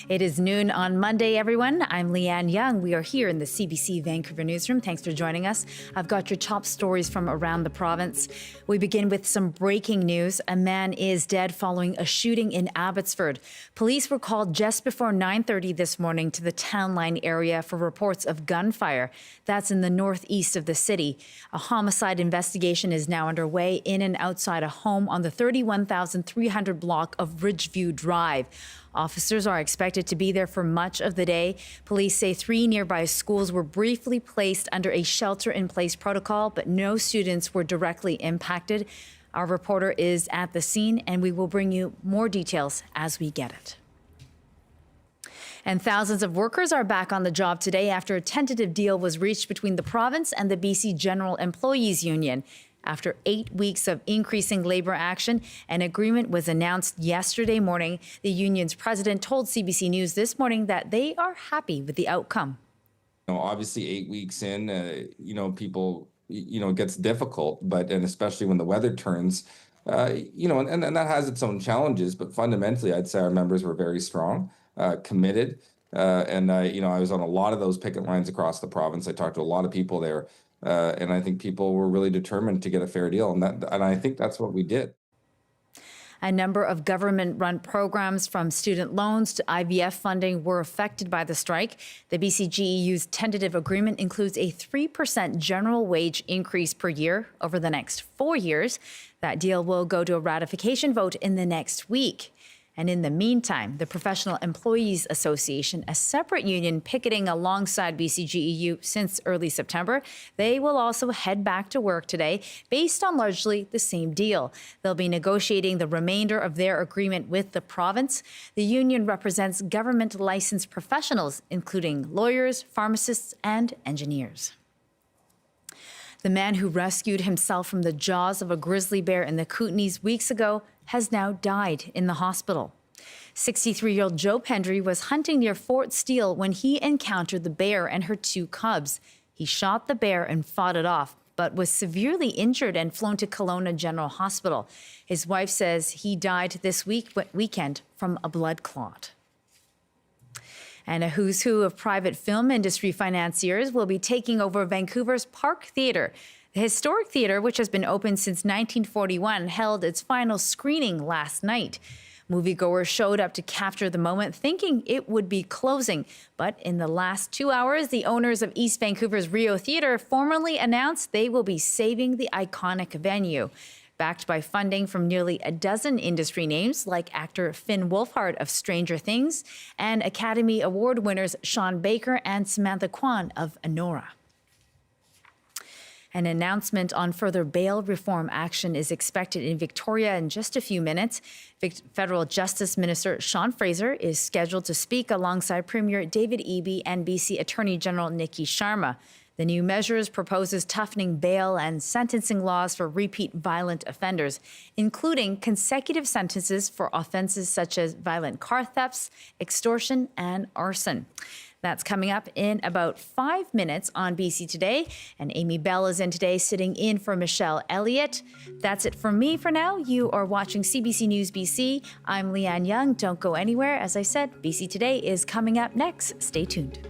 It is noon on Monday, everyone. I'm Leanne Young. We are here in the CBC Vancouver newsroom. Thanks for joining us. I've got your top stories from around the province. We begin with some breaking news. A man is dead following a shooting in Abbotsford. Police were called just before 9:30 this morning to the town line area for reports of gunfire. That's in the northeast of the city. A homicide investigation is now underway in and outside a home on the 31,300 block of Ridgeview Drive. Officers are expected to be there for much of the day. Police say 3 nearby schools were briefly placed under a shelter-in-place protocol, but no students were directly impacted. Our reporter is at the scene, and we will bring you more details as we get it. And thousands of workers are back on the job today after a tentative deal was reached between the province and the BC General Employees Union. After 8 weeks of increasing labor action, an agreement was announced yesterday morning. The union's president told CBC News this morning that they are happy with the outcome. Obviously 8 weeks in, people, it gets difficult, and especially when the weather turns, and that has its own challenges. But fundamentally, I'd say our members were very strong, committed. I was on a lot of those picket lines across the province. I talked to a lot of people there. And I think people were really determined to get a fair deal. And I think that's what we did. A number of government-run programs, from student loans to IVF funding, were affected by the strike. The BCGEU's tentative agreement includes a 3% general wage increase per year over the next 4 years. That deal will go to a ratification vote in the next week. And in the meantime, the Professional Employees Association, a separate union picketing alongside BCGEU since early September, they will also head back to work today based on largely the same deal. They'll be negotiating the remainder of their agreement with the province. The union represents government licensed professionals, including lawyers, pharmacists, and engineers. The man who rescued himself from the jaws of a grizzly bear in the Kootenays weeks ago has now died in the hospital. 63-year-old Joe Pendry was hunting near Fort Steele when he encountered the bear and her 2 cubs. He shot the bear and fought it off, but was severely injured and flown to Kelowna General Hospital. His wife says he died this weekend from a blood clot. And a who's who of private film industry financiers will be taking over Vancouver's Park Theatre. The historic theatre, which has been open since 1941, held its final screening last night. Moviegoers showed up to capture the moment, thinking it would be closing. But in the last 2 hours, the owners of East Vancouver's Rio Theatre formally announced they will be saving the iconic venue. Backed by funding from nearly a dozen industry names like actor Finn Wolfhard of Stranger Things and Academy Award winners Sean Baker and Samantha Kwan of Anora. An announcement on further bail reform action is expected in Victoria in just a few minutes. Federal Justice Minister Sean Fraser is scheduled to speak alongside Premier David Eby and BC Attorney General Niki Sharma. The new measures proposes toughening bail and sentencing laws for repeat violent offenders, including consecutive sentences for offenses such as violent car thefts, extortion, and arson. That's coming up in about 5 minutes on BC Today. And Amy Bell is in today, sitting in for Michelle Elliott. That's it from me for now. You are watching CBC News BC. I'm Leanne Young. Don't go anywhere. As I said, BC Today is coming up next. Stay tuned.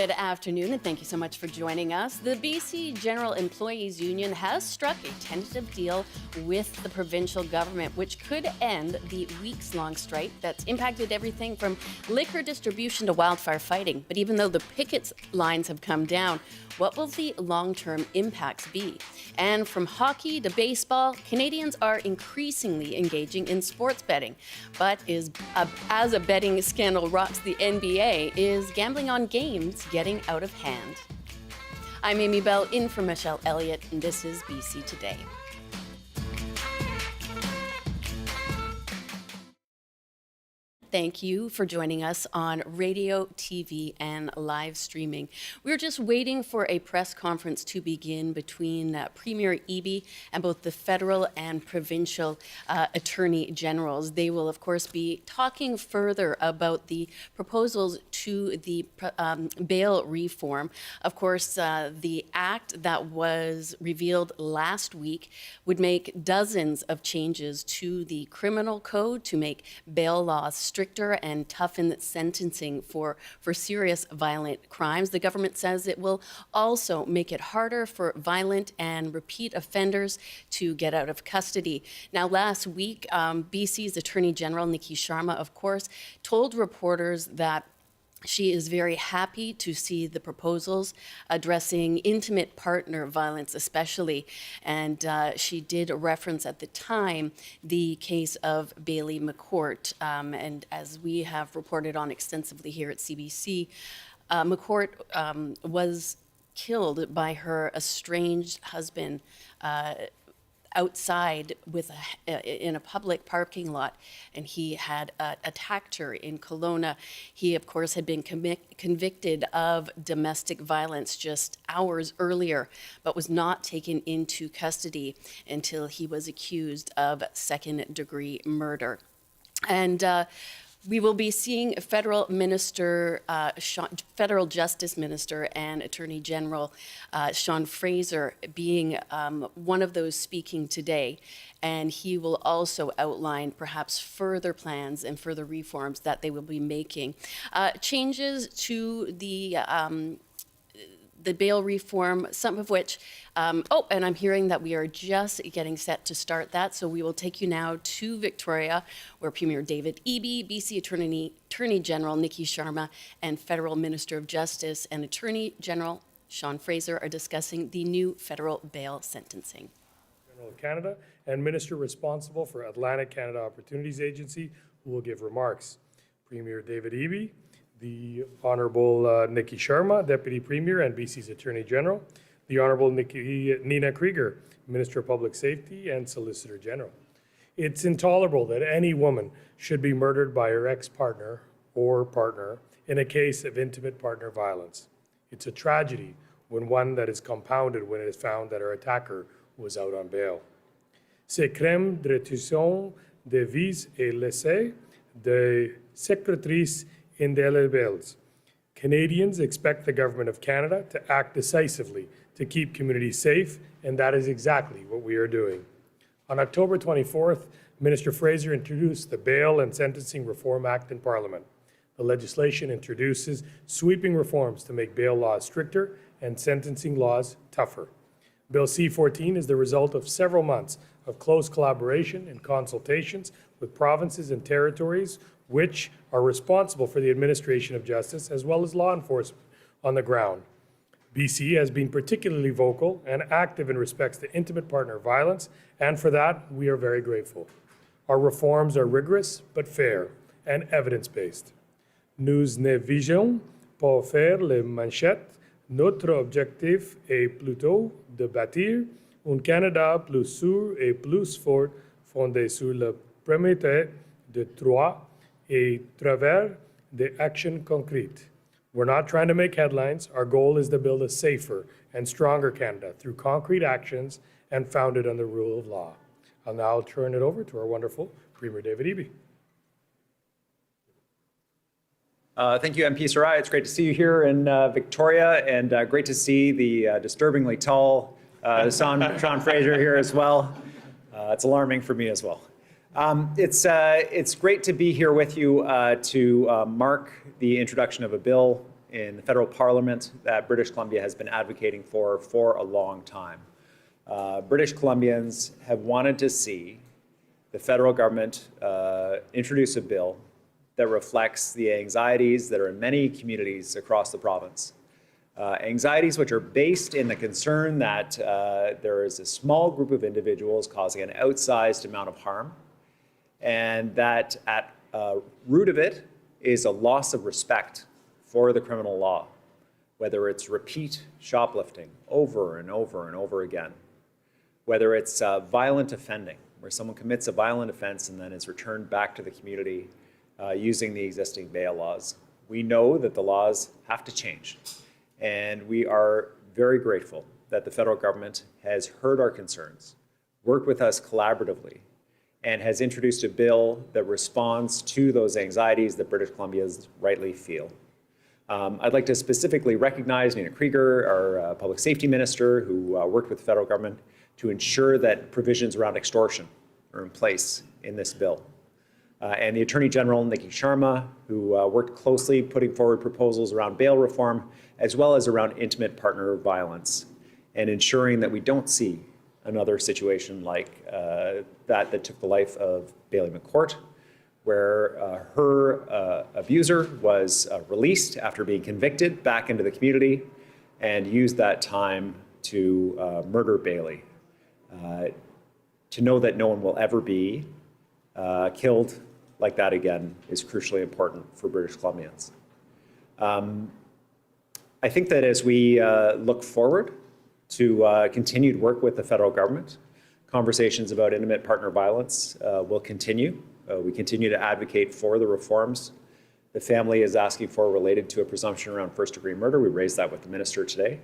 Good afternoon, and thank you so much for joining us. The BC General Employees Union has struck a tentative deal with the provincial government, which could end the weeks-long strike that's impacted everything from liquor distribution to wildfire fighting. But even though the picket lines have come down, what will the long-term impacts be? And from hockey to baseball, Canadians are increasingly engaging in sports betting. But as a betting scandal rocks the NBA, is gambling on games getting out of hand? I'm Amy Bell, in for Michelle Elliott, and this is BC Today. Thank you for joining us on radio, TV, and live streaming. We're just waiting for a press conference to begin between Premier Eby and both the federal and provincial attorney generals. They will, of course, be talking further about the proposals to the bail reform. Of course, the act that was revealed last week would make dozens of changes to the criminal code to make bail laws stricter and toughen sentencing for serious violent crimes. The government says it will also make it harder for violent and repeat offenders to get out of custody. Now, last week, BC's Attorney General Niki Sharma, of course, told reporters that she is very happy to see the proposals addressing intimate partner violence especially. And she did reference at the time the case of Bailey McCourt. And as we have reported on extensively here at CBC, McCourt was killed by her estranged husband outside in a public parking lot, and he had attacked her in Kelowna. He, of course, had been convicted of domestic violence just hours earlier, but was not taken into custody until he was accused of second-degree murder. And we will be seeing Federal Justice Minister and Attorney General Sean Fraser being one of those speaking today, and he will also outline perhaps further plans and further reforms that they will be making. Changes to the bail reform, some of which, and I'm hearing that we are just getting set to start that, so we will take you now to Victoria, where Premier David Eby, BC Attorney General Niki Sharma, and Federal Minister of Justice and Attorney General Sean Fraser are discussing the new federal bail sentencing. General of Canada and Minister responsible for Atlantic Canada Opportunities Agency, who will give remarks. Premier David Eby, the Honourable Niki Sharma, Deputy Premier and BC's Attorney General, the Honourable Nina Krieger, Minister of Public Safety and Solicitor General. It's intolerable that any woman should be murdered by her ex-partner or partner in a case of intimate partner violence. It's a tragedy when one that is compounded when it is found that her attacker was out on bail. Ces crimes de rétention de vis et laissés de secrétrices indélébiles. Canadians expect the Government of Canada to act decisively to keep communities safe, and that is exactly what we are doing. On October 24th, Minister Fraser introduced the Bail and Sentencing Reform Act in Parliament. The legislation introduces sweeping reforms to make bail laws stricter and sentencing laws tougher. Bill C-14 is the result of several months of close collaboration and consultations with provinces and territories which are responsible for the administration of justice as well as law enforcement on the ground. BC has been particularly vocal and active in respects to intimate partner violence, and for that, we are very grateful. Our reforms are rigorous but fair and evidence-based. Nous ne visons pas faire les manchettes. Notre objectif est plutôt de bâtir un Canada plus sûr et plus fort, fondé sur le primauté de droit et travers des actions concrètes. We're not trying to make headlines. Our goal is to build a safer and stronger Canada through concrete actions and founded on the rule of law. I'll now turn it over to our wonderful Premier David Eby. Thank you, MP Sarai. It's great to see you here in Victoria, and great to see the disturbingly tall Sean Fraser here as well. It's alarming for me as well. It's great to be here with you to mark the introduction of a bill in the federal parliament that British Columbia has been advocating for a long time. British Columbians have wanted to see the federal government introduce a bill that reflects the anxieties that are in many communities across the province. Anxieties which are based in the concern that there is a small group of individuals causing an outsized amount of harm, and that at root of it is a loss of respect for the criminal law, whether it's repeat shoplifting over and over and over again, whether it's violent offending, where someone commits a violent offense and then is returned back to the community using the existing bail laws. We know that the laws have to change, and we are very grateful that the federal government has heard our concerns, worked with us collaboratively, and has introduced a bill that responds to those anxieties that British Columbians rightly feel. I'd like to specifically recognize Nina Krieger, our public safety minister, who worked with the federal government to ensure that provisions around extortion are in place in this bill. And the Attorney General, Niki Sharma, who worked closely putting forward proposals around bail reform, as well as around intimate partner violence, and ensuring that we don't see another situation like that took the life of Bailey McCourt, where her abuser was released after being convicted back into the community and used that time to murder Bailey. To know that no one will ever be killed like that again is crucially important for British Columbians. I think that as we look forward to continued work with the federal government, conversations about intimate partner violence will continue. We continue to advocate for the reforms the family is asking for related to a presumption around first-degree murder. We raised that with the minister today.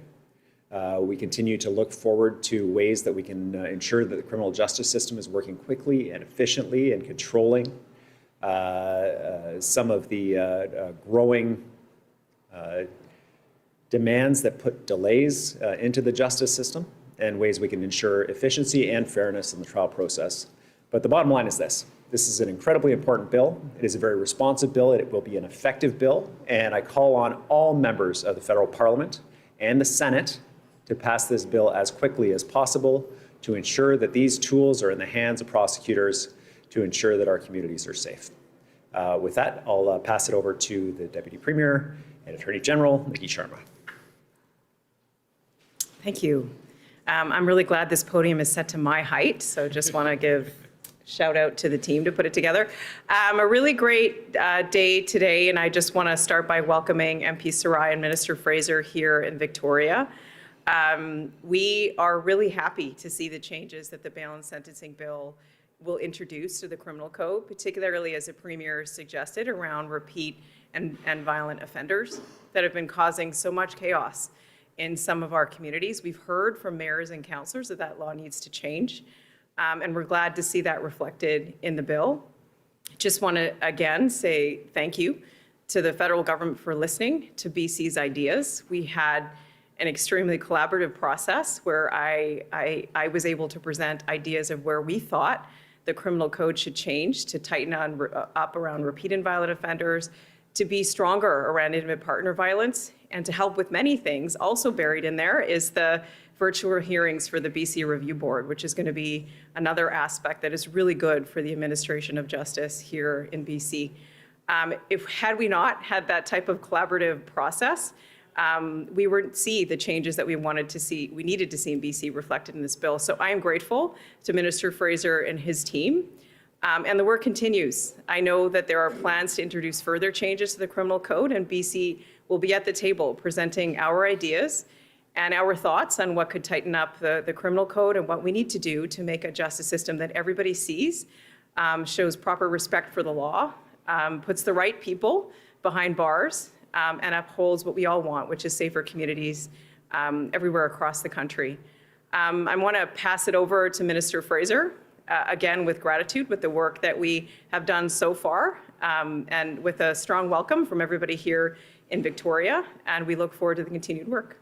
We continue to look forward to ways that we can ensure that the criminal justice system is working quickly and efficiently and controlling some of the growing demands that put delays into the justice system, and ways we can ensure efficiency and fairness in the trial process. But the bottom line is this. This is an incredibly important bill. It is a very responsive bill. It will be an effective bill. And I call on all members of the federal parliament and the Senate to pass this bill as quickly as possible to ensure that these tools are in the hands of prosecutors to ensure that our communities are safe. With that, I'll pass it over to the Deputy Premier and Attorney General, Niki Sharma. Thank you. I'm really glad this podium is set to my height, so just want to give a shout out to the team to put it together. A really great day today, and I just want to start by welcoming MP Sarai and Minister Fraser here in Victoria. We are really happy to see the changes that the bail and sentencing bill will introduce to the criminal code, particularly as the Premier suggested around repeat and violent offenders that have been causing so much chaos in some of our communities. We've heard from mayors and councillors that that law needs to change, and we're glad to see that reflected in the bill. Just want to again say thank you to the federal government for listening to BC's ideas. We had an extremely collaborative process where I was able to present ideas of where we thought the criminal code should change to tighten up around repeat and violent offenders, to be stronger around intimate partner violence, and to help with many things. Also buried in there is the virtual hearings for the BC Review Board, which is going to be another aspect that is really good for the administration of justice here in BC. Had we not had that type of collaborative process, we wouldn't see the changes that we needed to see in BC reflected in this bill. So I am grateful to Minister Fraser and his team. And the work continues. I know that there are plans to introduce further changes to the criminal code, and BC will be at the table presenting our ideas and our thoughts on what could tighten up the criminal code and what we need to do to make a justice system that everybody sees, shows proper respect for the law, puts the right people behind bars, and upholds what we all want, which is safer communities everywhere across the country. I want to pass it over to Minister Fraser, again with gratitude with the work that we have done so far, and with a strong welcome from everybody here in Victoria, and we look forward to the continued work.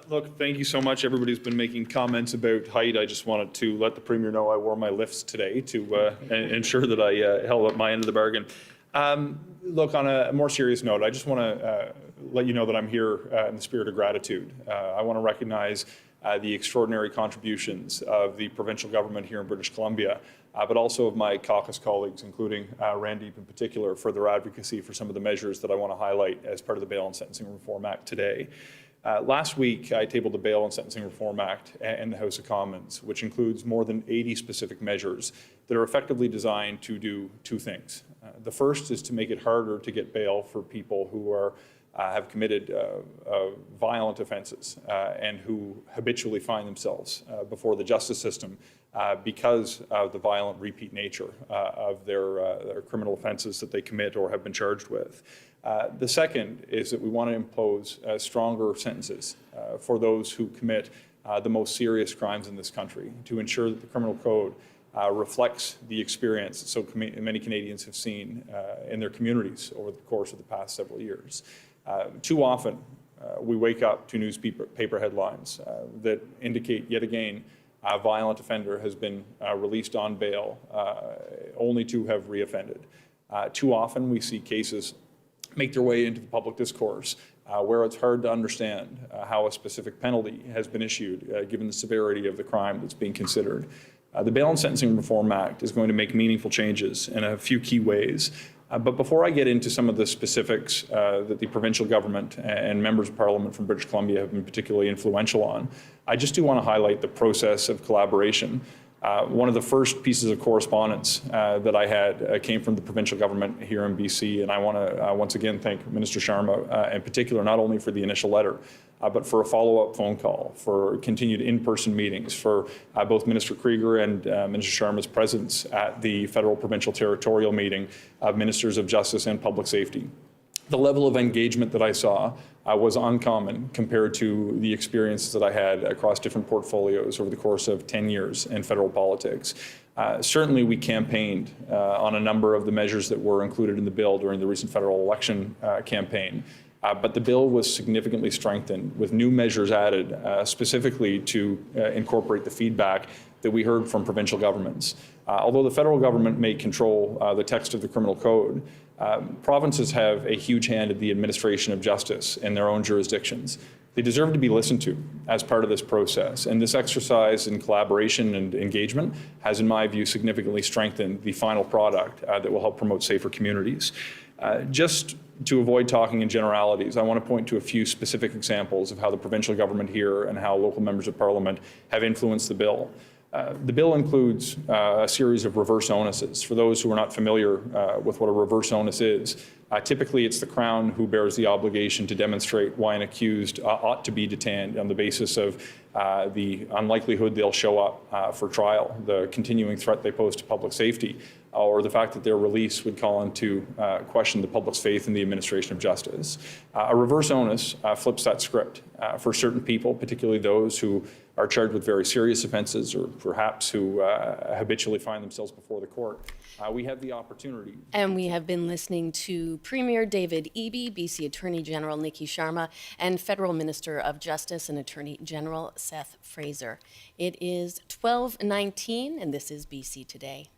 Look, thank you so much. Everybody's been making comments about height. I just wanted to let the Premier know I wore my lifts today to ensure that I held up my end of the bargain. Look, on a more serious note, I just want to let you know that I'm here in the spirit of gratitude. I want to recognize the extraordinary contributions of the provincial government here in British Columbia, but also of my caucus colleagues, including Randeep in particular, for their advocacy for some of the measures that I want to highlight as part of the Bail and Sentencing Reform Act today. Last week, I tabled the Bail and Sentencing Reform Act in the House of Commons, which includes more than 80 specific measures that are effectively designed to do two things. The first is to make it harder to get bail for people who have committed violent offences and who habitually find themselves before the justice system because of the violent repeat nature of their criminal offences that they commit or have been charged with. The second is that we want to impose stronger sentences for those who commit the most serious crimes in this country, to ensure that the criminal code reflects the experience that so many Canadians have seen in their communities over the course of the past several years. Too often, we wake up to newspaper headlines that indicate yet again a violent offender has been released on bail only to have reoffended. Too often, we see cases make their way into the public discourse where it's hard to understand how a specific penalty has been issued given the severity of the crime that's being considered. The Bail and Sentencing Reform Act is going to make meaningful changes in a few key ways. But before I get into some of the specifics that the provincial government and members of parliament from British Columbia have been particularly influential on, I just do want to highlight the process of collaboration. One of the first pieces of correspondence that I had came from the provincial government here in BC, and I want to once again thank Minister Sharma in particular, not only for the initial letter, but for a follow-up phone call, for continued in-person meetings, for both Minister Krieger and Minister Sharma's presence at the federal provincial territorial meeting of Ministers of Justice and Public Safety. The level of engagement that I saw was uncommon compared to the experiences that I had across different portfolios over the course of 10 years in federal politics. Certainly we campaigned on a number of the measures that were included in the bill during the recent federal election campaign. But the bill was significantly strengthened with new measures added specifically to incorporate the feedback that we heard from provincial governments. Although the federal government may control the text of the criminal code, provinces have a huge hand in the administration of justice in their own jurisdictions. They deserve to be listened to as part of this process. And this exercise in collaboration and engagement has, in my view, significantly strengthened the final product that will help promote safer communities. Just to avoid talking in generalities, I want to point to a few specific examples of how the provincial government here and how local members of parliament have influenced the bill. The bill includes a series of reverse onuses. For those who are not familiar with what a reverse onus is, typically it's the Crown who bears the obligation to demonstrate why an accused ought to be detained on the basis of the unlikelihood they'll show up for trial, the continuing threat they pose to public safety, or the fact that their release would call into question the public's faith in the administration of justice. A reverse onus flips that script for certain people, particularly those who are charged with very serious offences or perhaps who habitually find themselves before the court. We have the opportunity. And we have been listening to Premier David Eby, BC Attorney General Niki Sharma, and Federal Minister of Justice and Attorney General Seth Fraser. It is 12:19, and this is BC Today.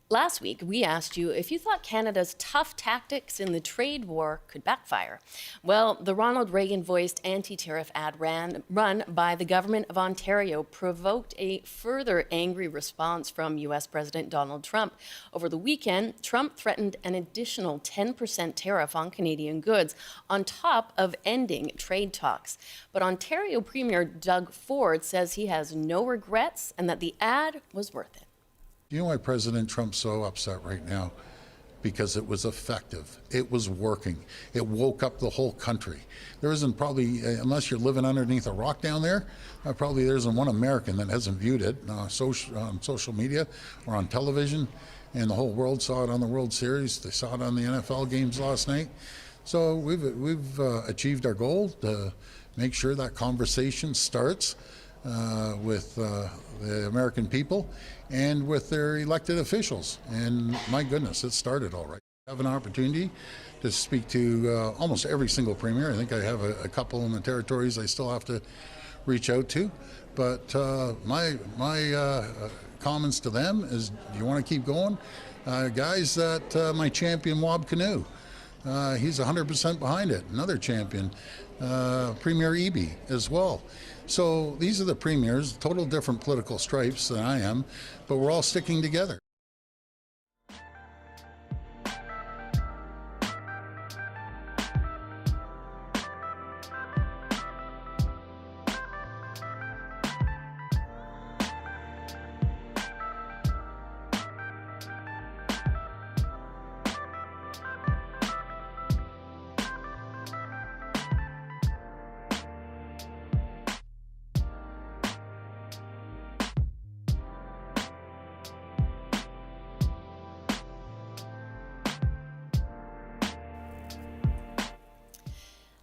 Last week, we asked you if you thought Canada's tough tactics in the trade war could backfire. Well, the Ronald Reagan-voiced anti-tariff ad run by the government of Ontario provoked a further angry response from U.S. President Donald Trump. Over the weekend, Trump threatened an additional 10% tariff on Canadian goods on top of ending trade talks. But Ontario Premier Doug Ford says he has no regrets and that the ad was worth it. You know why President Trump's so upset right now? Because it was effective. It was working. It woke up the whole country. There isn't probably, unless you're living underneath a rock down there, probably there isn't one American that hasn't viewed it on social media or on television. And the whole world saw it on the World Series. They saw it on the NFL games last night. So we've achieved our goal to make sure that conversation starts with the American people and with their elected officials. And my goodness, it started all right. I have an opportunity to speak to almost every single premier. I think I have a couple in the territories I still have to reach out to. But my comments to them is, do you want to keep going? Guys that my champion Wob Canoe, he's 100% behind it. Another champion, Premier Eby as well. So these are the premiers, total different political stripes than I am, but we're all sticking together.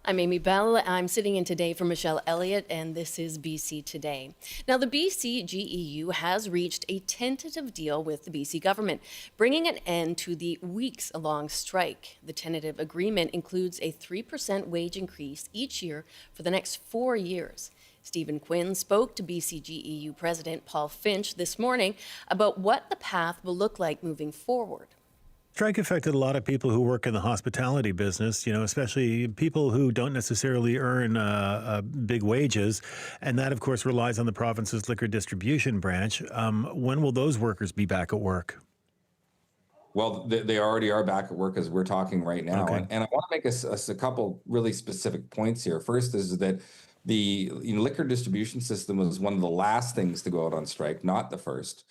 I'm Amy Bell. I'm sitting in today for Michelle Elliott, and this is BC Today. Now, the BCGEU has reached a tentative deal with the BC government, bringing an end to the weeks-long strike. The tentative agreement includes a 3% wage increase each year for the next 4 years. Stephen Quinn spoke to BCGEU President Paul Finch this morning about what the path will look like moving forward. Strike affected a lot of people who work in the hospitality business, especially people who don't necessarily earn big wages. And that, of course, relies on the province's liquor distribution branch. When will those workers be back at work? Well, they already are back at work as we're talking right now. Okay. And I want to make a couple really specific points here. First is that the liquor distribution system was one of the last things to go out on strike, not the first.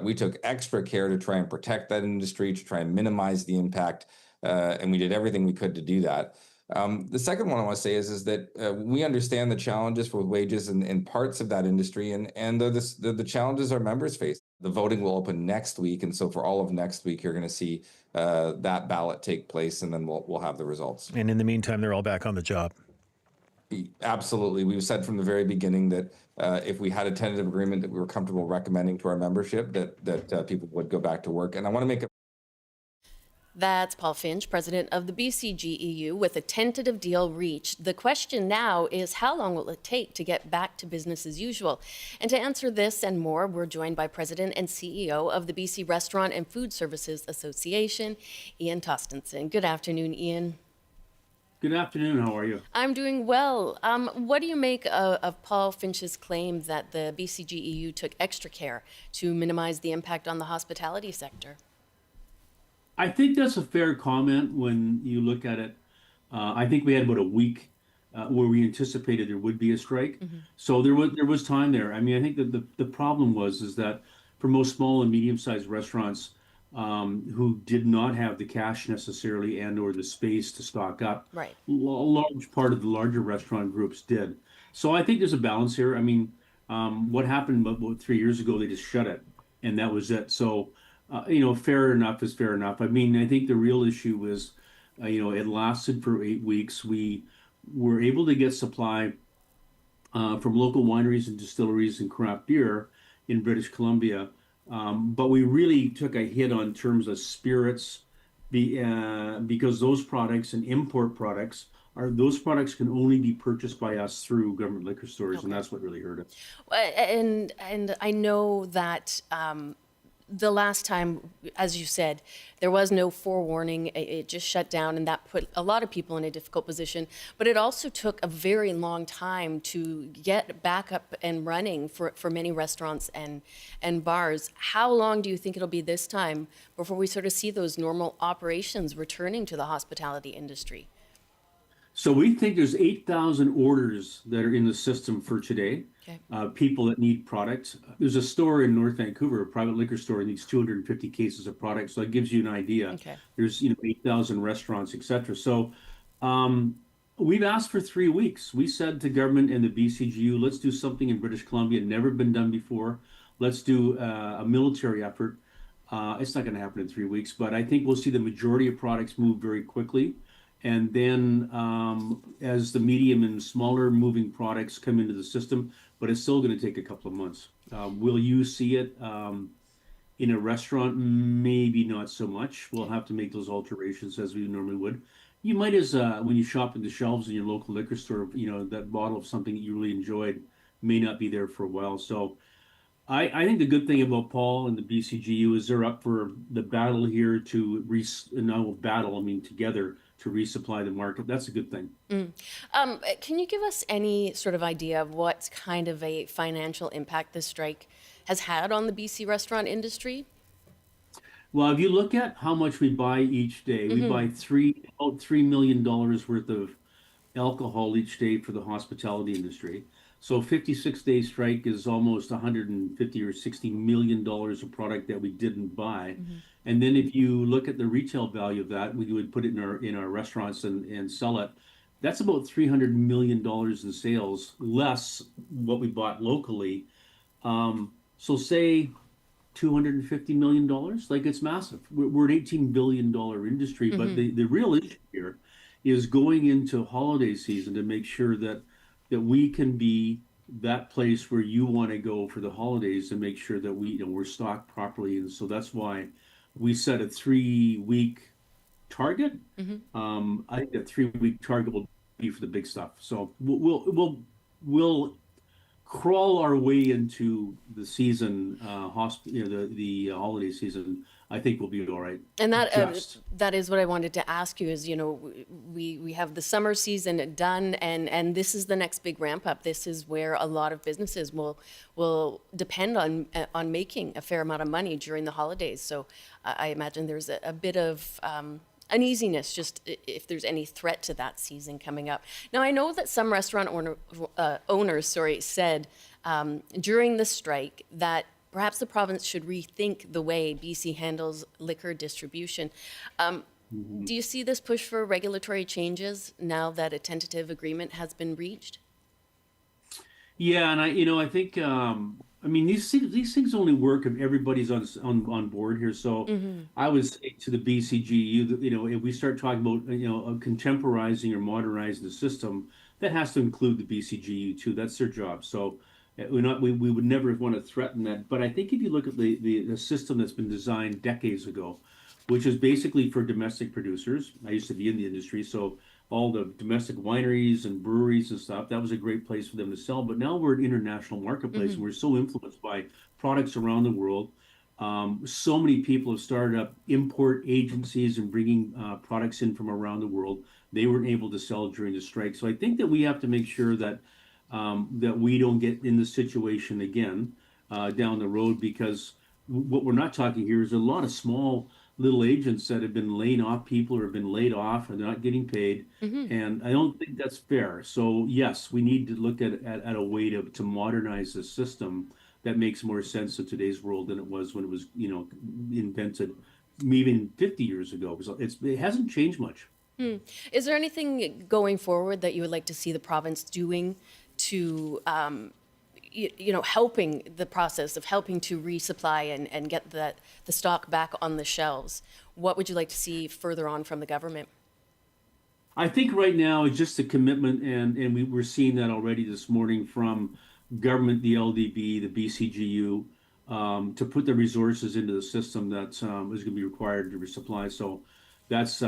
We took extra care to try and protect that industry, to try and minimize the impact, and we did everything we could to do that. The second one I want to say is that we understand the challenges for wages in parts of that industry, and the challenges our members face. The voting will open next week, and so for all of next week, you're going to see that ballot take place, and then we'll have the results. And in the meantime, they're all back on the job. Absolutely. We've said from the very beginning that if we had a tentative agreement that we were comfortable recommending to our membership, that people would go back to work. And I want to make it. That's Paul Finch, president of the BCGEU, with a tentative deal reached. The question now is, how long will it take to get back to business as usual? And to answer this and more, we're joined by President and CEO of the BC Restaurant and Foodservices Association, Ian Tostenson. Good afternoon, Ian. Good afternoon. How are you? I'm doing well. What do you make of Paul Finch's claim that the BCGEU took extra care to minimize the impact on the hospitality sector? I think that's a fair comment when you look at it. I think we had about a week where we anticipated there would be a strike. Mm-hmm. So there was time there. I mean, I think that the problem is that for most small and medium-sized restaurants who did not have the cash necessarily and or the space to stock up, right, a large part of the larger restaurant groups did. So I think there's a balance here. I mean, what happened about 3 years ago, they just shut it, and that was it. So, fair enough is fair enough. I mean, I think the real issue is, it lasted for 8 weeks. We were able to get supply from local wineries and distilleries and craft beer in British Columbia. But we really took a hit on terms of spirits because those products and import products those products can only be purchased by us through government liquor stores, okay, and that's what really hurt it. And I know that the last time, as you said, there was no forewarning. It just shut down, and that put a lot of people in a difficult position. But it also took a very long time to get back up and running for many restaurants and bars. How long do you think it'll be this time before we sort of see those normal operations returning to the hospitality industry? So we think there's 8,000 orders that are in the system for today. Okay. People that need product. There's a store in North Vancouver, a private liquor store, that needs 250 cases of product. So that gives you an idea. Okay. There's 8,000 restaurants, etc. So we've asked for 3 weeks. We said to government and the BCGEU, let's do something in British Columbia, never been done before. Let's do a military effort. It's not going to happen in 3 weeks, but I think we'll see the majority of products move very quickly. And then as the medium and smaller moving products come into the system, but it's still going to take a couple of months. Will you see it in a restaurant? Maybe not so much. We'll have to make those alterations as we normally would. You might when you shop in the shelves in your local liquor store, that bottle of something that you really enjoyed may not be there for a while. So I think the good thing about Paul and the BCGEU is they're up for the battle here to battle, I mean, together to resupply the market. That's a good thing. Can you give us any sort of idea of what kind of a financial impact this strike has had on the BC restaurant industry? Well, if you look at how much we buy each day, we buy about $3 million worth of alcohol each day for the hospitality industry. So 56-day strike is almost 150 or $60 million of product that we didn't buy. And then if you look at the retail value of that, we would put it in our restaurants and sell it. That's about $300 million in sales, less what we bought locally. So say $250 million, like it's massive. We're an $18 billion industry, but the real issue here is going into holiday season to make sure that we can be that place where you want to go for the holidays and make sure that we're stocked properly. And so that's why we set a 3-week target. I think that 3-week target will be for the big stuff. So we'll crawl our way into the season, the holiday season. I think we'll be all right. And that is what I wanted to ask you is, we have the summer season done and this is the next big ramp up. This is where a lot of businesses will depend on making a fair amount of money during the holidays. So I imagine there's a bit of uneasiness just if there's any threat to that season coming up. Now, I know that some restaurant owners said during the strike that perhaps the province should rethink the way BC handles liquor distribution. Do you see this push for regulatory changes now that a tentative agreement has been reached? Yeah, and I think these things only work if everybody's on board here. So I would say to the BCGEU that if we start talking about contemporizing or modernizing the system, that has to include the BCGEU too. That's their job. So we would never want to threaten that. But I think if you look at the system that's been designed decades ago, which is basically for domestic producers. I used to be in the industry, so all the domestic wineries and breweries and stuff, that was a great place for them to sell. But now we're an international marketplace, and we're so influenced by products around the world. So many people have started up import agencies and bringing products in from around the world. They weren't able to sell during the strike. So I think that we have to make sure that that we don't get in this situation again down the road, because what we're not talking here is a lot of small little agents that have been laying off people or have been laid off and they're not getting paid. And I don't think that's fair. So yes, we need to look at a way to modernize the system that makes more sense in today's world than it was when it was, invented even 50 years ago. So it hasn't changed much. Is there anything going forward that you would like to see the province doing to helping the process of helping to resupply and get the stock back on the shelves? What would you like to see further on from the government? I think right now it's just a commitment, and we were seeing that already this morning from government, the LDB, the BCGEU, to put the resources into the system that is going to be required to resupply. So that's,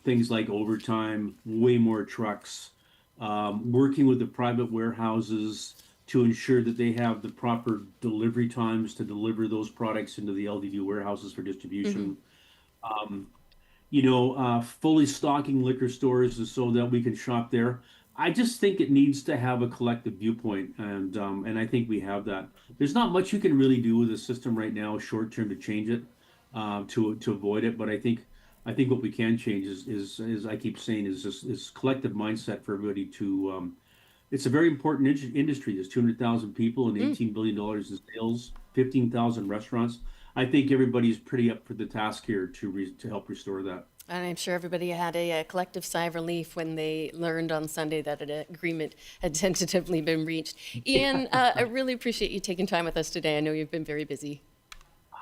things like overtime, way more trucks, working with the private warehouses to ensure that they have the proper delivery times to deliver those products into the LDB warehouses for distribution. Fully stocking liquor stores so that we can shop there. I just think it needs to have a collective viewpoint, and I think we have that. There's not much you can really do with the system right now, short term, to change it, to avoid it. But I think what we can change is I keep saying, is collective mindset for everybody to. It's a very important industry. There's 200,000 people and $18 billion in sales, 15,000 restaurants. I think everybody's pretty up for the task here to help restore that. And I'm sure everybody had a collective sigh of relief when they learned on Sunday that an agreement had tentatively been reached. Ian, I really appreciate you taking time with us today. I know you've been very busy.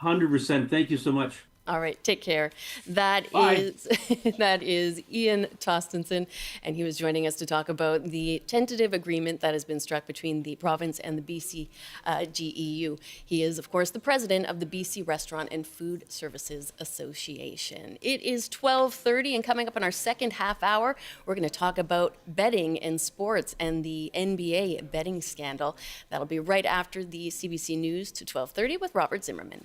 100%. Thank you so much. All right, take care. That is Ian Tostenson, and he was joining us to talk about the tentative agreement that has been struck between the province and the BCGEU. He is, of course, the president of the BC Restaurant and Food Services Association. It is 12:30, and coming up in our second half hour, we're going to talk about betting in sports and the NBA betting scandal. That'll be right after the CBC News to 12:30 with Robert Zimmerman.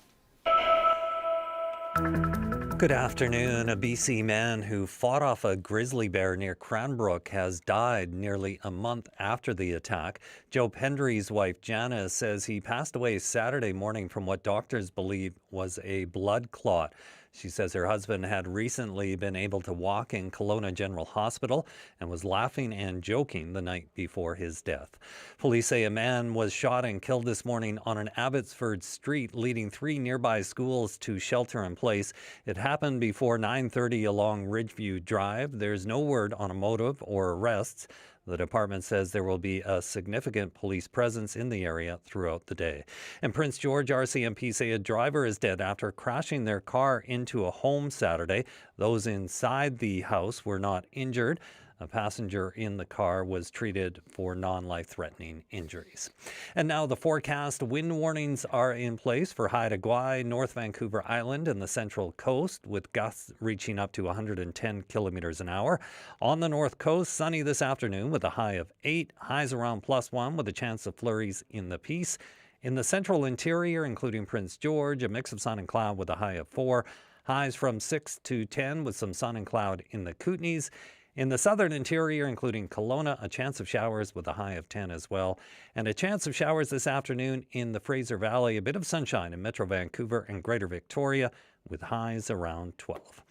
Good afternoon. A BC man who fought off a grizzly bear near Cranbrook has died nearly a month after the attack. Joe Pendry's wife, Janice, says he passed away Saturday morning from what doctors believe was a blood clot. She says her husband had recently been able to walk in Kelowna General Hospital and was laughing and joking the night before his death. Police say a man was shot and killed this morning on an Abbotsford street leading 3 nearby schools to shelter in place. It happened before 9:30 along Ridgeview Drive. There's no word on a motive or arrests. The department says there will be a significant police presence in the area throughout the day. In Prince George, RCMP say a driver is dead after crashing their car into a home Saturday. Those inside the house were not injured. A passenger in the car was treated for non-life-threatening injuries. And now the forecast. Wind warnings are in place for Haida Gwaii, North Vancouver Island, and the Central Coast, with gusts reaching up to 110 kilometers an hour. On the North Coast, sunny this afternoon with a high of 8, highs around +1 with a chance of flurries in the Peace. In the central interior, including Prince George, a mix of sun and cloud with a high of 4, highs from 6 to 10 with some sun and cloud in the Kootenays. In the southern interior, including Kelowna, a chance of showers with a high of 10 as well. And a chance of showers this afternoon in the Fraser Valley. A bit of sunshine in Metro Vancouver and Greater Victoria with highs around 12.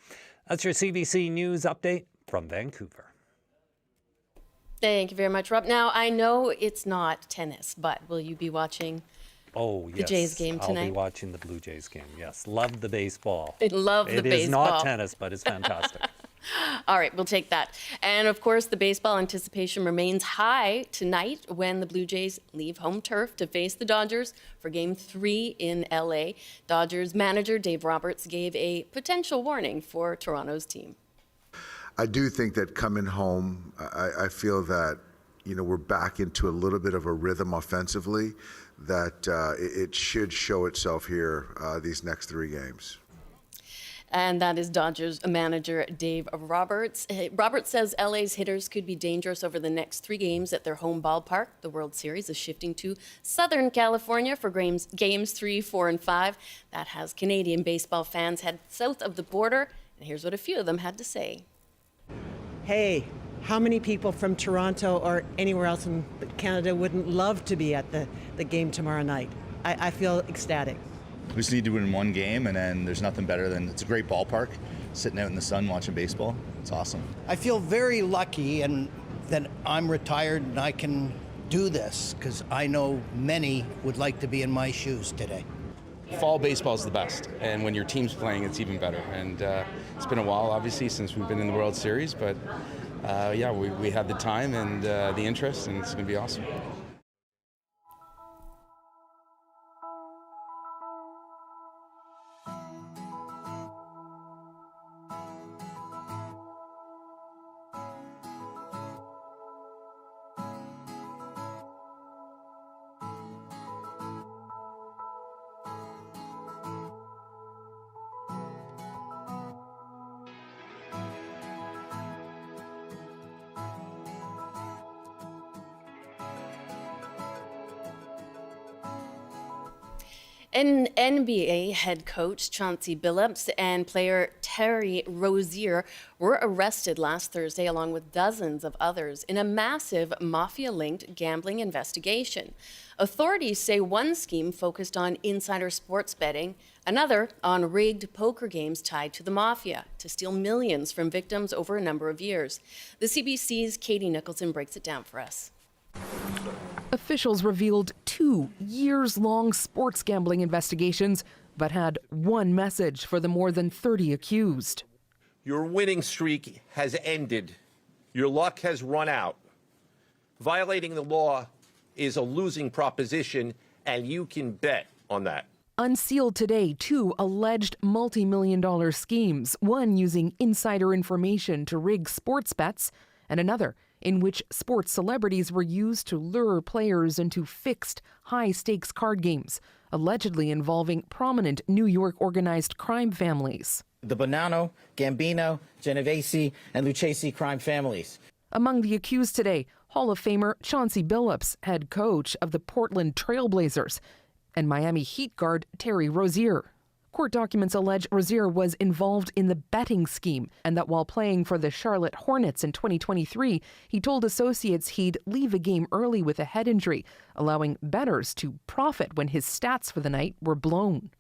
That's your CBC News update from Vancouver. Thank you very much, Rob. Now, I know it's not tennis, but will you be watching the Jays game tonight? I'll be watching the Blue Jays game, yes. Love the baseball. I love the baseball. It is not tennis, but it's fantastic. All right, we'll take that. And of course, the baseball anticipation remains high tonight when the Blue Jays leave home turf to face the Dodgers for Game 3 in LA. Dodgers manager Dave Roberts gave a potential warning for Toronto's team. I do think that coming home, I feel that, we're back into a little bit of a rhythm offensively that it should show itself here these next 3 games. And that is Dodgers manager Dave Roberts. Roberts says LA's hitters could be dangerous over the next 3 games at their home ballpark. The World Series is shifting to Southern California for games 3, 4, and 5. That has Canadian baseball fans head south of the border. And here's what a few of them had to say. Hey, how many people from Toronto or anywhere else in Canada wouldn't love to be at the game tomorrow night? I feel ecstatic. We just need to win 1 game, and then there's nothing better than, it's a great ballpark, sitting out in the sun watching baseball. It's awesome. I feel very lucky and that I'm retired and I can do this, because I know many would like to be in my shoes today. Fall baseball is the best, and when your team's playing, it's even better. And it's been a while, obviously, since we've been in the World Series, but we had the time and the interest, and it's going to be awesome. An NBA head coach Chauncey Billups and player Terry Rozier were arrested last Thursday along with dozens of others in a massive mafia-linked gambling investigation. Authorities say one scheme focused on insider sports betting, another on rigged poker games tied to the mafia to steal millions from victims over a number of years. The CBC's Katie Nicholson breaks it down for us. Officials revealed 2 years-long sports gambling investigations, but had one message for the more than 30 accused. Your winning streak has ended. Your luck has run out. Violating the law is a losing proposition, and you can bet on that. unsealed today 2 alleged multi-million-dollar schemes, one using insider information to rig sports bets, and another in which sports celebrities were used to lure players into fixed, high-stakes card games, allegedly involving prominent New York organized crime families. The Bonanno, Gambino, Genovese, and Lucchese crime families. Among the accused today, Hall of Famer Chauncey Billups, head coach of the Portland Trail Blazers, and Miami Heat guard Terry Rozier. Court documents allege Rozier was involved in the betting scheme and that while playing for the Charlotte Hornets in 2023, he told associates he'd leave a game early with a head injury, allowing bettors to profit when his stats for the night were blown.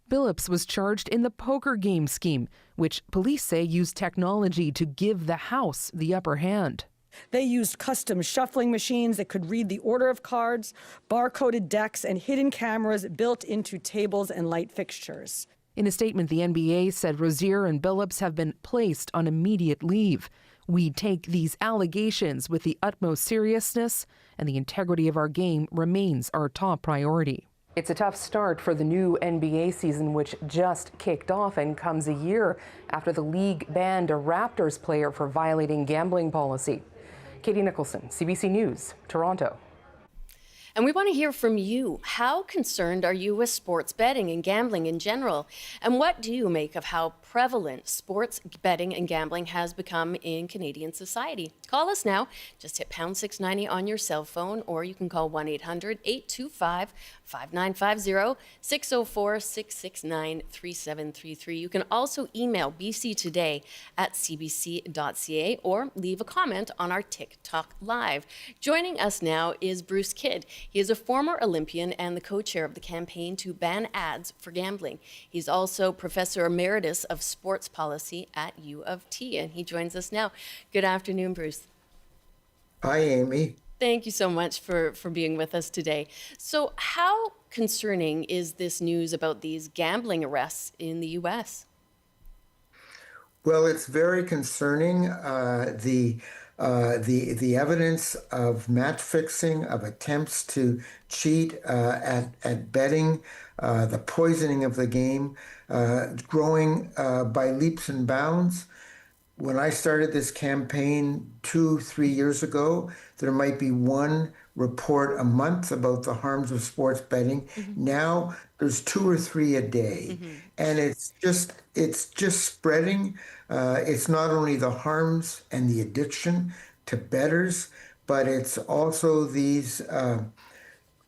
Billups was charged in the poker game scheme, which police say used technology to give the house the upper hand. They used custom shuffling machines that could read the order of cards, barcoded decks, and hidden cameras built into tables and light fixtures. In a statement, the NBA said Rozier and Billups have been placed on immediate leave. We take these allegations with the utmost seriousness, and the integrity of our game remains our top priority. It's a tough start for the new NBA season, which just kicked off and comes a year after the league banned a Raptors player for violating gambling policy. Katie Nicholson, CBC News, Toronto. And we want to hear from you. How concerned are you with sports betting and gambling in general? And what do you make of how prevalent sports betting and gambling has become in Canadian society? Call us now. Just hit pound 690 on your cell phone, or you can call 1-800-825-5950, 604-669-3733. You can also email bctoday@cbc.ca or leave a comment on our TikTok Live. Joining us now is Bruce Kidd. He is a former Olympian and the co-chair of the campaign to ban ads for gambling. He's also Professor Emeritus of Sports Policy at U of T, and he joins us now. Good afternoon, Bruce. Hi, Amy. Thank you so much for being with us today. So how concerning is this news about these gambling arrests in the U.S.? Well, it's very concerning. The evidence of match fixing, of attempts to cheat at betting, the poisoning of the game, growing by leaps and bounds. When I started this campaign 2-3 years ago, there might be one report a month about the harms of sports betting. Mm-hmm. Now there's 2 or 3 a day, mm-hmm. and it's just spreading. It's not only the harms and the addiction to bettors, but it's also these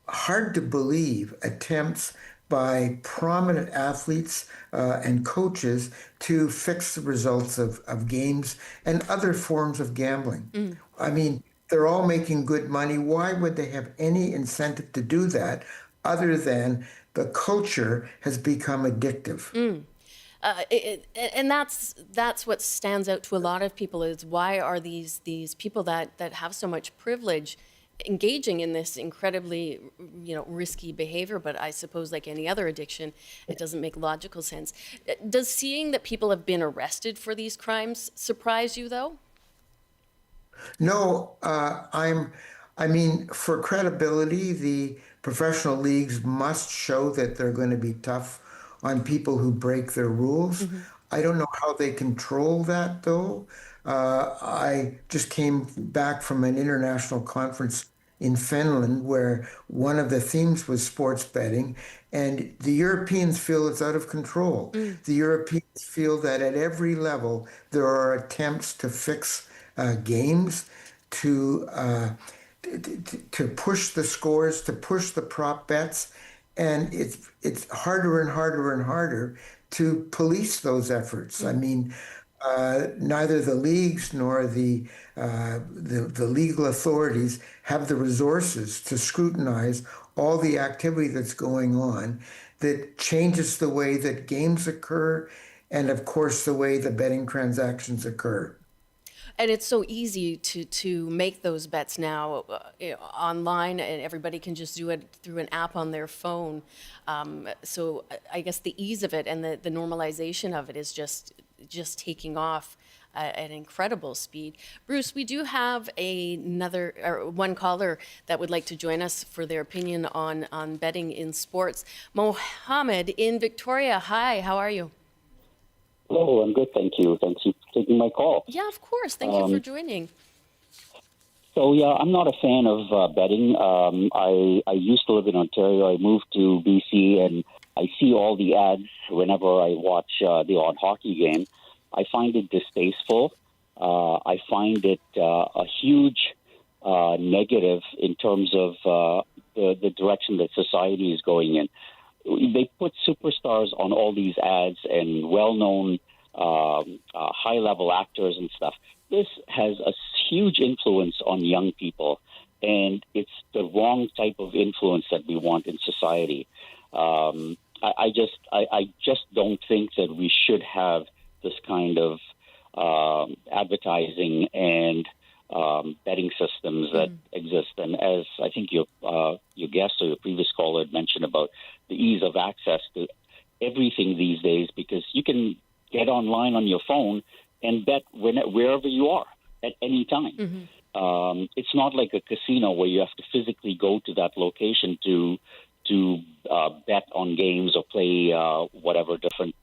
hard to believe attempts by prominent athletes and coaches to fix the results of games and other forms of gambling. Mm. I mean, they're all making good money. Why would they have any incentive to do that other than the culture has become addictive? Mm. And that's what stands out to a lot of people is why are these people that have so much privilege engaging in this incredibly, risky behavior, but I suppose like any other addiction, it doesn't make logical sense. Does seeing that people have been arrested for these crimes surprise you, though? No, I mean, for credibility, the professional leagues must show that they're going to be tough on people who break their rules. Mm-hmm. I don't know how they control that, though. I just came back from an international conference in Finland where one of the themes was sports betting, and the Europeans feel it's out of control. Mm. The Europeans feel that at every level there are attempts to fix games, to push the scores, to push the prop bets, and it's harder and harder and harder to police those efforts. Mm. I mean, neither the leagues nor the legal authorities have the resources to scrutinize all the activity that's going on that changes the way that games occur and, of course, the way the betting transactions occur. And it's so easy to make those bets now online, and everybody can just do it through an app on their phone. So I guess the ease of it and the normalization of it is just taking off at an incredible speed. Bruce, we do have one caller that would like to join us for their opinion on betting in sports. Mohammed in Victoria. Hi, how are you? Hello, I'm good, thank you. Thanks for taking my call. Yeah, of course. Thank you for joining. So, yeah, I'm not a fan of betting. I used to live in Ontario. I moved to BC, and I see all the ads whenever I watch the odd hockey game. I find it distasteful. I find it a huge negative in terms of the direction that society is going in. They put superstars on all these ads and well-known high-level actors and stuff. This has a huge influence on young people, and it's the wrong type of influence that we want in society. I just don't think that we should have this kind of advertising and betting systems that exist. And as I think your guest or your previous caller had mentioned about the ease of access to everything these days, because you can get online on your phone and bet wherever you are at any time. It's not like a casino where you have to physically go to that location to bet on games or play whatever different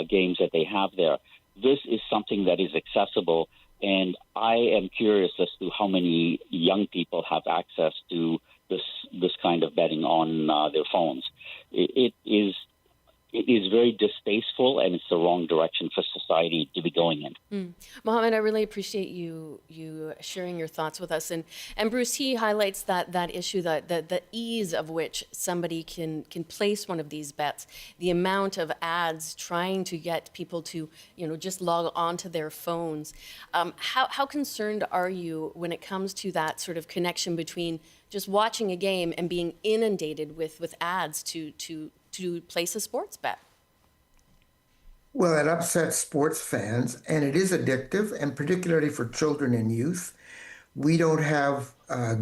games that they have there. This is something that is accessible, and I am curious as to how many young people have access to this kind of betting on their phones. It is very distasteful, and it's the wrong direction for society to be going in. Mohammed, I really appreciate you sharing your thoughts with us. And Bruce, he highlights that issue, that the ease of which somebody can place one of these bets, the amount of ads trying to get people to just log onto their phones. How concerned are you when it comes to that sort of connection between just watching a game and being inundated with ads to place a sports bet? Well, it upsets sports fans, and it is addictive, and particularly for children and youth. We don't have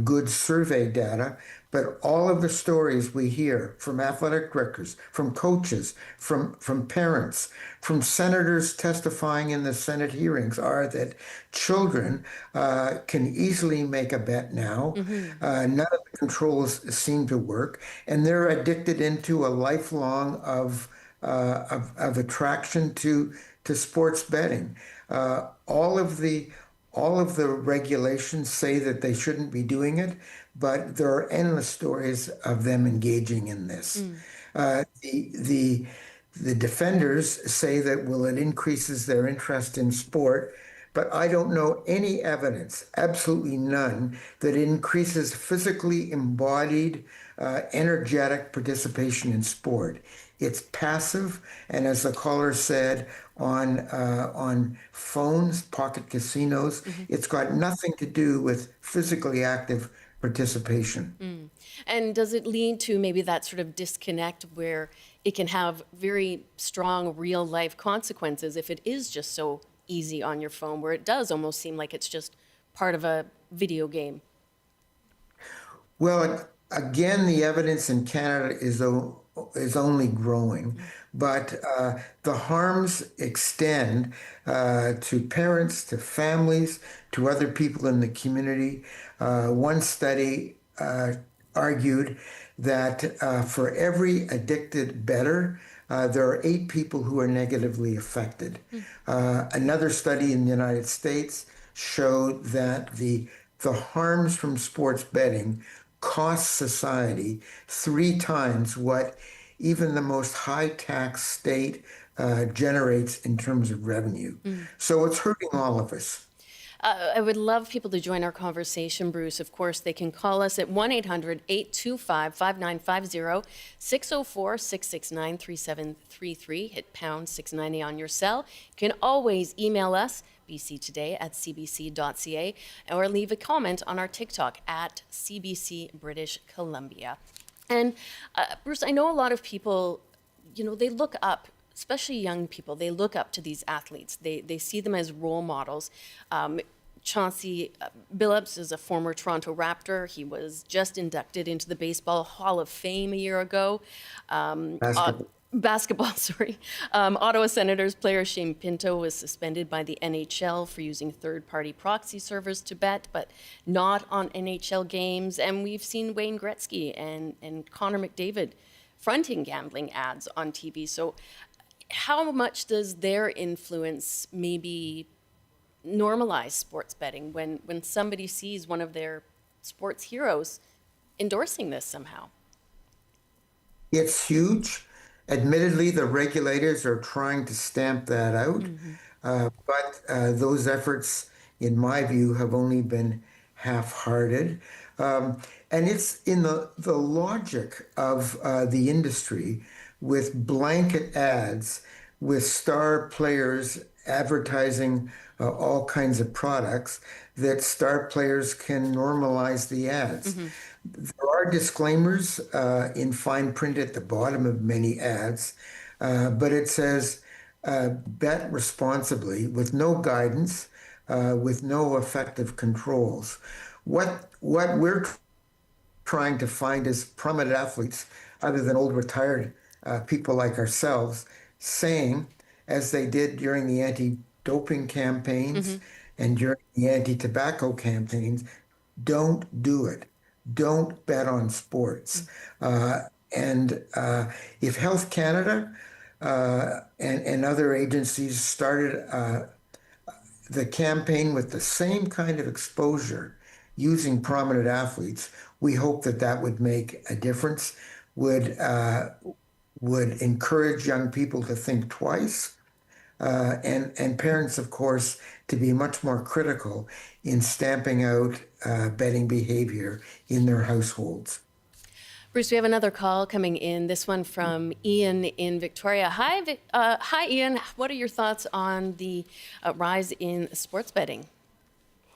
good survey data, but all of the stories we hear from athletic directors, from coaches, from parents, from senators testifying in the Senate hearings are that children can easily make a bet now. None of the controls seem to work, and they're addicted into a lifelong of attraction to sports betting. All of the regulations say that they shouldn't be doing it, but there are endless stories of them engaging in this. The defenders say that, it increases their interest in sport, but I don't know any evidence, absolutely none, that it increases physically embodied, energetic participation in sport. It's passive, and as the caller said, on phones, pocket casinos, it's got nothing to do with physically active participation. And does it lead to maybe that sort of disconnect where it can have very strong real life consequences if it is just so easy on your phone, where it does almost seem like it's just part of a video game? Well, again, the evidence in Canada is only growing, but the harms extend to parents, to families, to other people in the community. One study argued that for every addicted bettor, there are 8 people who are negatively affected. Another study in the United States showed that the harms from sports betting cost society 3 times what even the most high-tax state generates in terms of revenue. So it's hurting all of us. I would love people to join our conversation, Bruce. Of course, they can call us at 1-800-825-5950, 604-669-3733. Hit pound 690 on your cell. You can always email us, bctoday@cbc.ca, or leave a comment on our TikTok at CBC British Columbia. And Bruce, I know a lot of people, they look up, especially young people, they look up to these athletes. They see them as role models. Chauncey Billups is a former Toronto Raptor. He was just inducted into the Baseball Hall of Fame a year ago. Basketball, sorry. Ottawa Senators player Shane Pinto was suspended by the NHL for using third-party proxy servers to bet, but not on NHL games. And we've seen Wayne Gretzky and Connor McDavid fronting gambling ads on TV. So how much does their influence maybe normalize sports betting when somebody sees one of their sports heroes endorsing this somehow? It's huge. Admittedly, the regulators are trying to stamp that out, but those efforts, in my view, have only been half-hearted. And it's in the logic of the industry with blanket ads, with star players advertising all kinds of products, that star players can normalize the ads. There are disclaimers in fine print at the bottom of many ads, but it says bet responsibly with no guidance, with no effective controls. What we're trying to find is prominent athletes, other than old retired people like ourselves, saying, as they did during the anti-doping campaigns and during the anti-tobacco campaigns, don't do it. Don't bet on sports. And if Health Canada and other agencies started the campaign with the same kind of exposure using prominent athletes, we hope that would make a difference, would encourage young people to think twice, and parents, of course, to be much more critical in stamping out betting behavior in their households. Bruce, we have another call coming in, this one from Ian in Victoria. Hi, Ian. What are your thoughts on the rise in sports betting?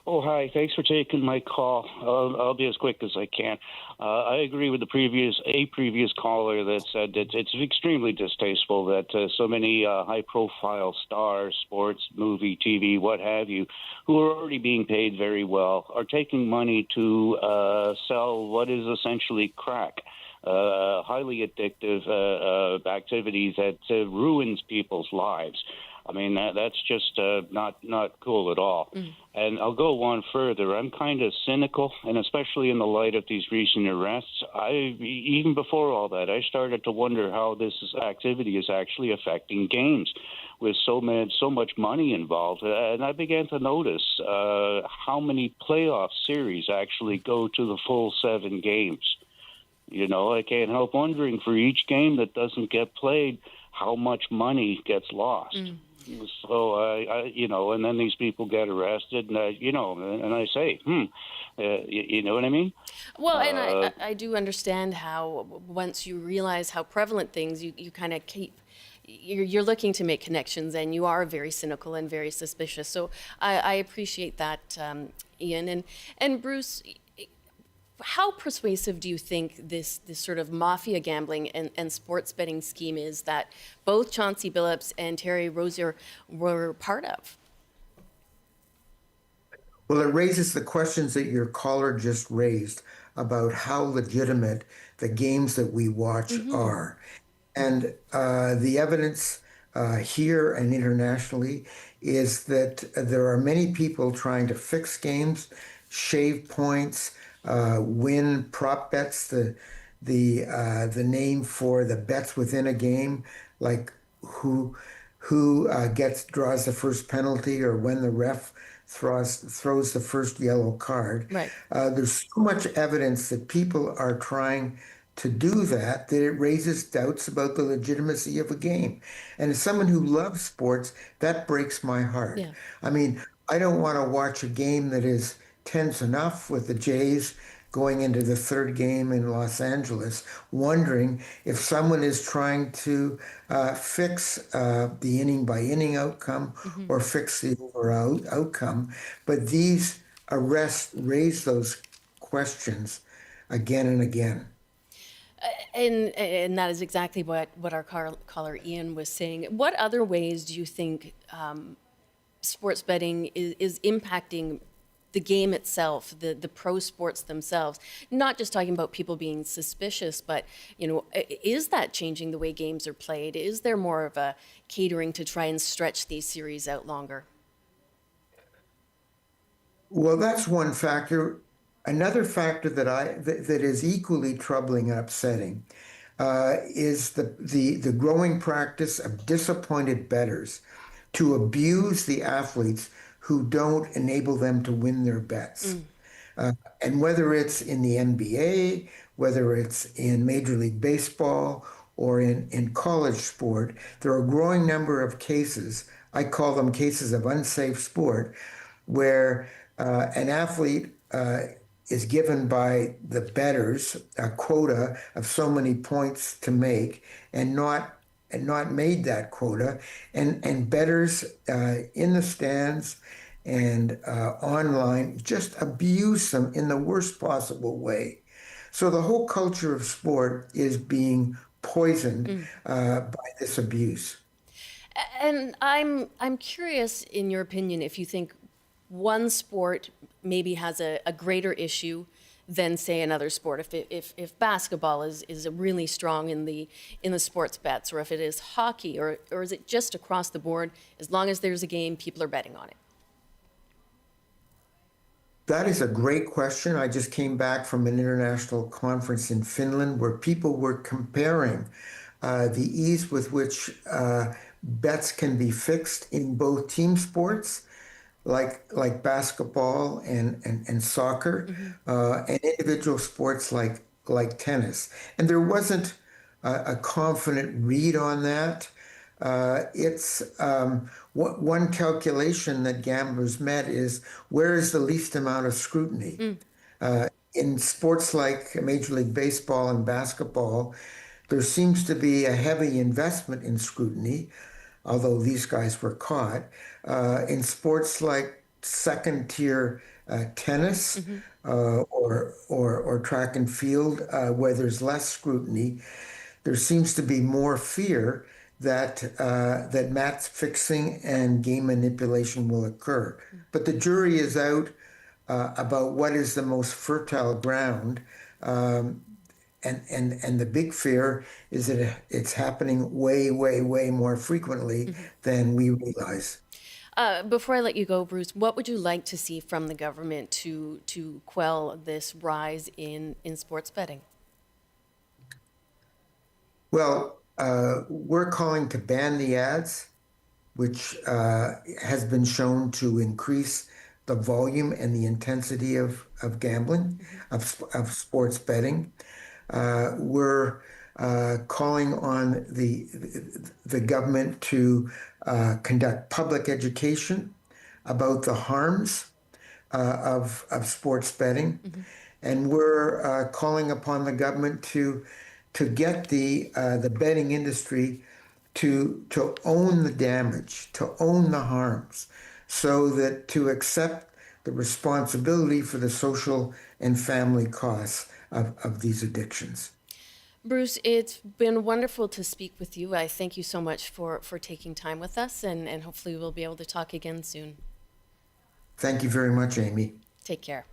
Oh, hi. Thanks for taking my call. I'll be as quick as I can. I agree with a previous caller that said that it's extremely distasteful that so many high-profile stars, sports, movie, TV, what have you, who are already being paid very well, are taking money to sell what is essentially crack. Highly addictive activities that ruins people's lives. I mean, that's just not cool at all. And I'll go one further. I'm kind of cynical, and especially in the light of these recent arrests, even before all that, I started to wonder how this activity is actually affecting games with so much money involved. And I began to notice how many playoff series actually go to the full 7 games. You know, I can't help wondering for each game that doesn't get played, how much money gets lost. So, and then these people get arrested, and I say, you know what I mean? Well, and I do understand how once you realize how prevalent things, you kind of you're looking to make connections, and you are very cynical and very suspicious. So I appreciate that, Ian. And Bruce, how persuasive do you think this sort of mafia gambling and sports betting scheme is that both Chauncey Billups and Terry Rozier were part of? Well, it raises the questions that your caller just raised about how legitimate the games that we watch are. And the evidence here and internationally is that there are many people trying to fix games, shave points, win prop bets, the name for the bets within a game, like who draws the first penalty, or when the ref throws the first yellow card. Right. There's so much evidence that people are trying to do that it raises doubts about the legitimacy of a game. And as someone who loves sports, that breaks my heart. Yeah. I mean, I don't want to watch a game that is tense enough with the Jays going into the 3rd game in Los Angeles, wondering if someone is trying to fix the inning-by-inning outcome or fix the overall outcome. But these arrests raise those questions again and again. And that is exactly what our caller Ian was saying. What other ways do you think sports betting is impacting the game itself, the pro sports themselves? Not just talking about people being suspicious, but, you know, is that changing the way games are played? Is there more of a catering to try and stretch these series out longer? Well, that's one factor. Another factor that is equally troubling and upsetting is the growing practice of disappointed bettors to abuse the athletes who don't enable them to win their bets. And whether it's in the NBA, whether it's in Major League Baseball, or in college sport, there are a growing number of cases, I call them cases of unsafe sport, where an athlete is given by the bettors a quota of so many points to make and not made that quota, and bettors in the stands and online just abuse them in the worst possible way. So the whole culture of sport is being poisoned by this abuse. And I'm curious, in your opinion, if you think one sport maybe has a greater issue than, say, another sport. If basketball is really strong in the sports bets, or if it is hockey, or is it just across the board? As long as there's a game, people are betting on it. That is a great question. I just came back from an international conference in Finland where people were comparing the ease with which bets can be fixed in both team sports, like basketball and soccer, and individual sports like tennis. And there wasn't a confident read on that. It's one calculation that gamblers met is where is the least amount of scrutiny? In sports like Major League Baseball and basketball, there seems to be a heavy investment in scrutiny, although these guys were caught. In sports like second-tier tennis or track and field, where there's less scrutiny, there seems to be more fear that match fixing and game manipulation will occur. But the jury is out about what is the most fertile ground. And the big fear is that it's happening way, way, way more frequently than we realize. Before I let you go, Bruce, what would you like to see from the government to quell this rise in sports betting? Well, we're calling to ban the ads, which has been shown to increase the volume and the intensity of gambling, of sports betting. We're calling on the government to conduct public education about the harms of sports betting. And we're calling upon the government to get the betting industry to own the damage, to own the harms, so that to accept the responsibility for the social and family costs of these addictions. Bruce, it's been wonderful to speak with you. I thank you so much for taking time with us, and hopefully we'll be able to talk again soon. Thank you very much, Amy. Take care.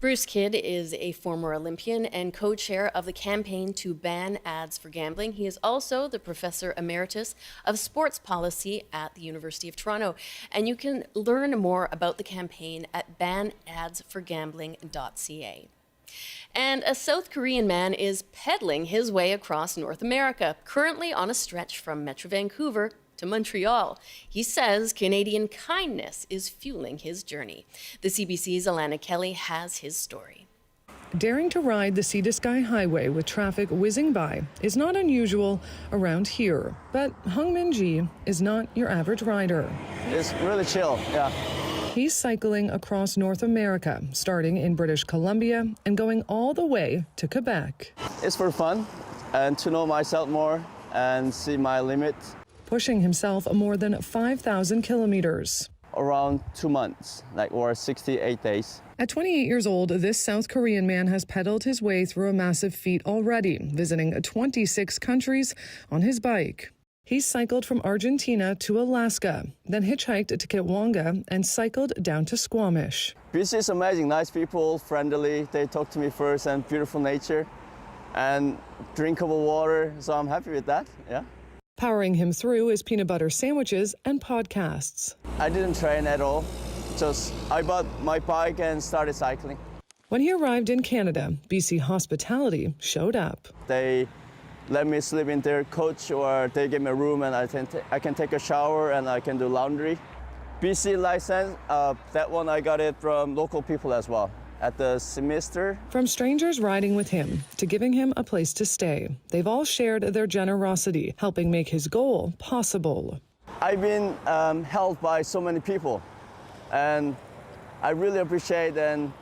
Bruce Kidd is a former Olympian and co-chair of the campaign to ban ads for gambling. He is also the Professor Emeritus of Sports Policy at the University of Toronto. And you can learn more about the campaign at banadsforgambling.ca. And a South Korean man is peddling his way across North America, currently on a stretch from Metro Vancouver to Montreal. He says Canadian kindness is fueling his journey. The CBC's Alana Kelly has his story. Daring to ride the Sea to Sky Highway with traffic whizzing by is not unusual around here. But Hung Min Ji is not your average rider. It's really chill, yeah. He's cycling across North America, starting in British Columbia and going all the way to Quebec. It's for fun and to know myself more and see my limit. Pushing himself more than 5,000 kilometers. Around 2 months, or 68 days. At 28 years old, this South Korean man has pedaled his way through a massive feat already, visiting 26 countries on his bike. He cycled from Argentina to Alaska, then hitchhiked to Kitwanga and cycled down to Squamish. BC is amazing, nice people, friendly. They talk to me first, and beautiful nature and drinkable water, so I'm happy with that, yeah. Powering him through is peanut butter sandwiches and podcasts. I didn't train at all, just I bought my bike and started cycling. When he arrived in Canada, BC Hospitality showed up. They let me sleep in their coach, or they give me a room and I can take a shower and I can do laundry. BC license, that one I got it from local people as well at the semester. From strangers riding with him to giving him a place to stay, they've all shared their generosity, helping make his goal possible. I've been helped by so many people, and I really appreciate, and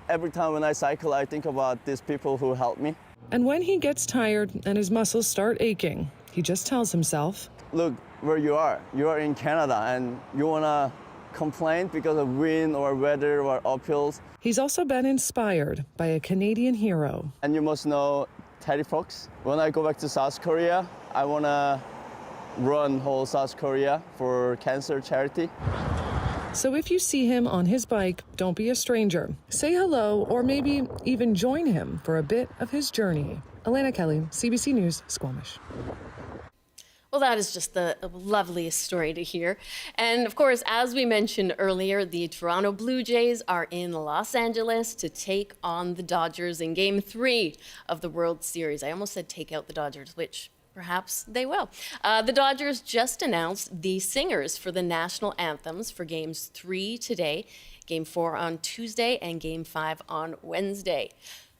every time when I cycle, I think about these people who helped me. And when he gets tired and his muscles start aching, he just tells himself, look where you are. You are in Canada and you want to complain because of wind or weather or uphills. He's also been inspired by a Canadian hero. And you must know Terry Fox. When I go back to South Korea, I want to run whole South Korea for cancer charity. So if you see him on his bike, don't be a stranger. Say hello, or maybe even join him for a bit of his journey. Elena Kelly, CBC News, Squamish. Well, that is just the loveliest story to hear. And of course, as we mentioned earlier, the Toronto Blue Jays are in Los Angeles to take on the Dodgers in Game 3 of the World Series. I almost said take out the Dodgers, which perhaps they will. The Dodgers just announced the singers for the national anthems for Games 3 today, Game 4 on Tuesday, and Game 5 on Wednesday.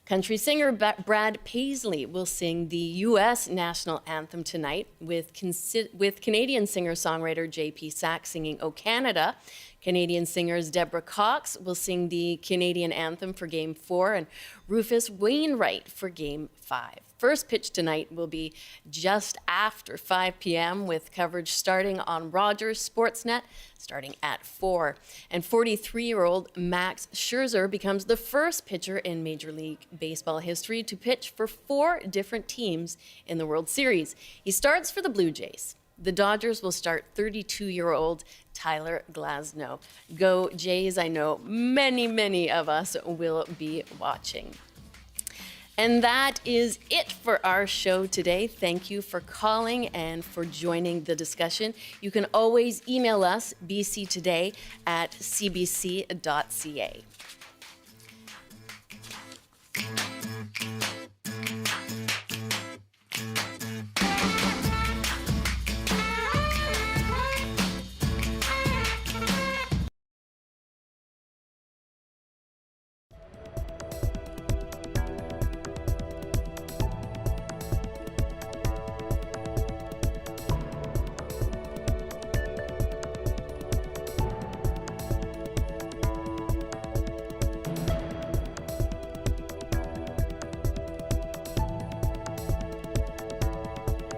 Country singer Brad Paisley will sing the U.S. national anthem tonight, with Canadian singer-songwriter J.P. Sack singing "O Canada." Canadian singers Deborah Cox will sing the Canadian anthem for Game 4, and Rufus Wainwright for Game 5. First pitch tonight will be just after 5 p.m. with coverage starting on Rogers Sportsnet starting at 4. And 43-year-old Max Scherzer becomes the first pitcher in Major League Baseball history to pitch for 4 different teams in the World Series. He starts for the Blue Jays. The Dodgers will start 32-year-old Tyler Glasnow. Go Jays, I know many of us will be watching. And that is it for our show today. Thank you for calling and for joining the discussion. You can always email us, bctoday@cbc.ca.